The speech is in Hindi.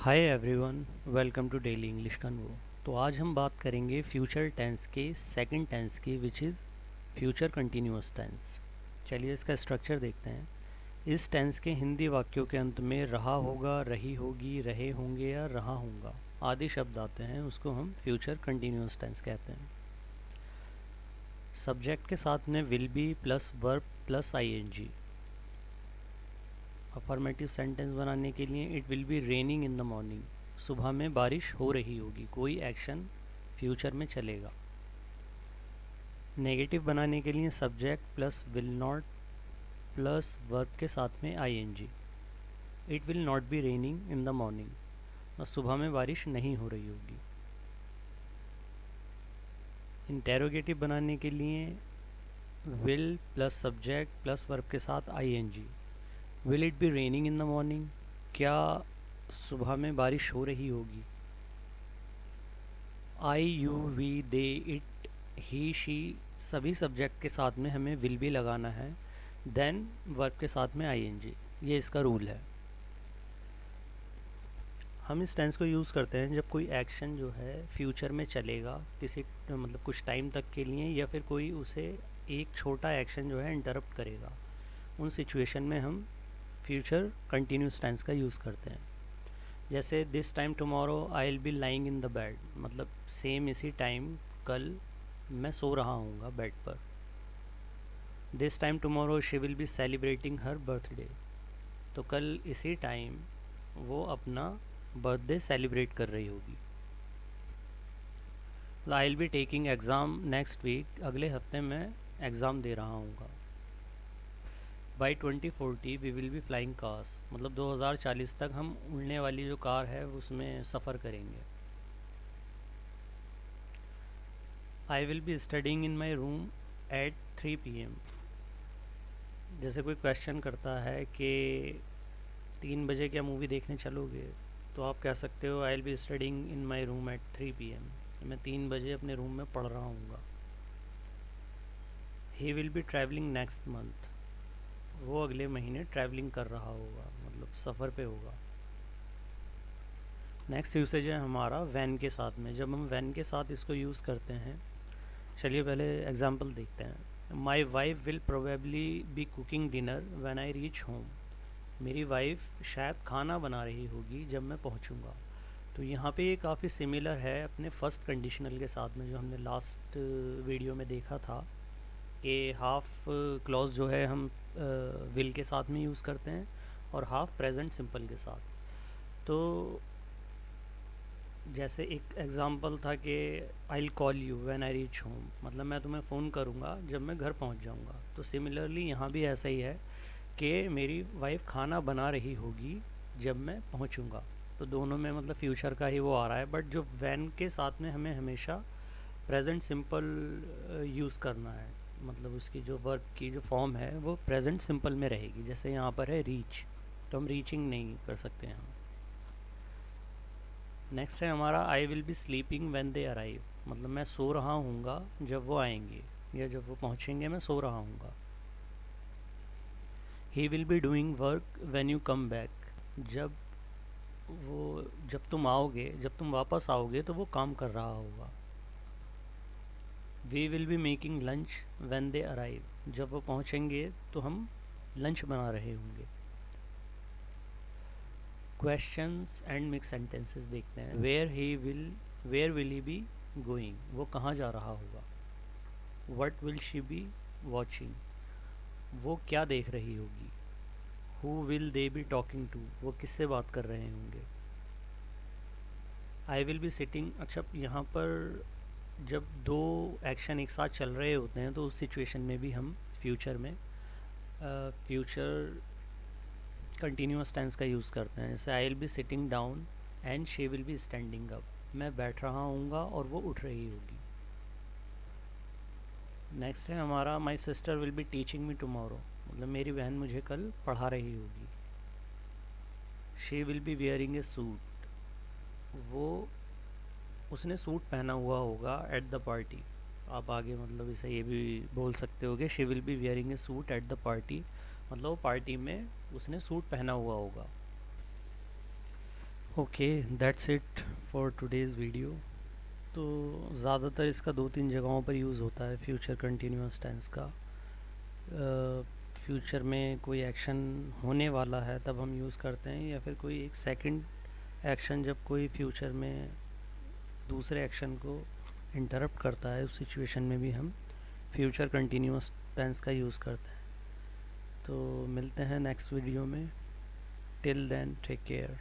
Hi everyone, welcome to daily English convo. तो आज हम बात करेंगे फ्यूचर टेंस के सेकंड टेंस की, which is future continuous tense. चलिए इसका स्ट्रक्चर देखते हैं। इस टेंस के हिंदी वाक्यों के अंत में रहा होगा, रही होगी, रहे होंगे या रहा होगा आदि शब्द आते हैं, उसको हम फ्यूचर कंटिन्यूअस टेंस कहते हैं। सब्जेक्ट के साथ में will be plus verb plus ING. Affirmative sentence बनाने के लिए it will be raining in the morning, सुबह में बारिश हो रही होगी, कोई एक्शन फ्यूचर में चलेगा। नेगेटिव बनाने के लिए subject plus will not plus verb के साथ में ING. It will not be raining in the morning, और सुबह में बारिश नहीं हो रही होगी। इंटेरोगेटिव बनाने के लिए will plus subject plus verb के साथ ING. Will it be raining in the morning, क्या सुबह में बारिश हो रही होगी। I you we they it he she सभी सब्जेक्ट के साथ में हमें विल भी लगाना है, देन वर्ब के साथ में आईएनजी। ये इसका रूल है। हम इस टेंस को यूज़ करते हैं जब कोई एक्शन जो है फ्यूचर में चलेगा, किसी मतलब कुछ टाइम तक के लिए, या फिर कोई उसे एक छोटा एक्शन जो है इंटरप्ट करेगा। उन सिचुएशन में हम फ्यूचर कंटिन्यूस टेंस का यूज़ करते हैं। जैसे this time tomorrow I will B lying in the bed, मतलब सेम इसी टाइम कल मैं सो रहा हूँगा बेड पर। This time tomorrow she will be celebrating her birthday, तो कल इसी टाइम वो अपना बर्थडे सेलिब्रेट कर रही होगी। I will be taking exam next week, अगले हफ्ते में एग्ज़ाम दे रहा हूँगा। By 2040 we will be flying cars, मतलब 2040 तक हम उड़ने वाली जो कार है उसमें सफ़र करेंगे। आई will be studying in my room at 3 PM। जैसे कोई क्वेश्चन करता है कि 3 बजे क्या मूवी देखने चलोगे, तो आप कह सकते हो आई will be studying in my room at 3 PM, मैं 3 बजे अपने रूम में पढ़ रहा हूँगा। He will be travelling next month, वो अगले महीने ट्रैवलिंग कर रहा होगा, मतलब सफ़र पे होगा। नेक्स्ट यूसेज है हमारा वैन के साथ में। जब हम वैन के साथ इसको यूज़ करते हैं, चलिए पहले एग्जांपल देखते हैं। My wife will probably be cooking dinner when I reach home, मेरी वाइफ शायद खाना बना रही होगी जब मैं पहुंचूंगा। तो यहाँ पे ये काफ़ी सिमिलर है अपने फर्स्ट कंडीशनल के साथ में, जो हमने लास्ट वीडियो में देखा था कि हाफ क्लॉज जो है हम विल के साथ में यूज़ करते हैं और हाफ प्रेजेंट सिंपल के साथ। तो जैसे एक एग्ज़ाम्पल था कि I will call you when I reach home, मतलब मैं तुम्हें फ़ोन करूँगा जब मैं घर पहुँच जाऊँगा। तो सिमिलरली यहाँ भी ऐसा ही है कि मेरी वाइफ खाना बना रही होगी जब मैं पहुँचूँगा। तो दोनों में मतलब फ्यूचर का ही वो आ रहा है, बट जो वैन के साथ में हमें हमेशा प्रेजेंट सिंपल यूज़ करना है, मतलब उसकी जो वर्ब की जो फॉर्म है वो प्रेजेंट सिंपल में रहेगी। जैसे यहाँ पर है रीच, तो हम रीचिंग नहीं कर सकते यहाँ। नेक्स्ट है हमारा आई will B sleeping when they arrive, मतलब मैं सो रहा हूँगा जब वो आएंगे, या जब वो पहुँचेंगे मैं सो रहा हूँगा। He will be doing work when you come back, जब तुम आओगे, जब तुम वापस आओगे तो वो काम कर रहा होगा। We will be making lunch when they arrive, जब वो पहुँचेंगे तो हम लंच बना रहे होंगे। क्वेश्चंस एंड मिक्स सेंटेंसेस देखते हैं। Where will he be going, वो कहाँ जा रहा होगा। What will she be watching, वो क्या देख रही होगी। Who will they be talking to, वो किससे बात कर रहे होंगे। आई विल बी सिटिंग, अच्छा यहाँ पर जब दो एक्शन एक साथ चल रहे होते हैं तो उस सिचुएशन में भी हम फ्यूचर में फ्यूचर कंटिन्यूअस टेंस का यूज़ करते हैं। जैसे आई will be sitting down and she will be standing up, मैं बैठ रहा हूँगा और वो उठ रही होगी। नेक्स्ट है हमारा my sister will be teaching me tomorrow, मतलब मेरी बहन मुझे कल पढ़ा रही होगी। She will be wearing A suit, वो उसने सूट पहना हुआ होगा एट द पार्टी। आप आगे मतलब इसे ये भी बोल सकते हो कि she will be wearing A suit at the party, मतलब पार्टी में उसने सूट पहना हुआ होगा। Okay, that's it for today's video. तो ज़्यादातर इसका दो तीन जगहों पर यूज़ होता है फ्यूचर कंटिन्यूअस टेंस का। फ्यूचर में कोई एक्शन होने वाला है तब हम यूज़ करते हैं, या फिर कोई एक सेकंड एक्शन जब कोई फ्यूचर में दूसरे एक्शन को इंटरप्ट करता है, उस सिचुएशन में भी हम फ्यूचर कंटिन्यूअस टेंस का यूज़ करते हैं। तो मिलते हैं नेक्स्ट वीडियो में। Till then take care.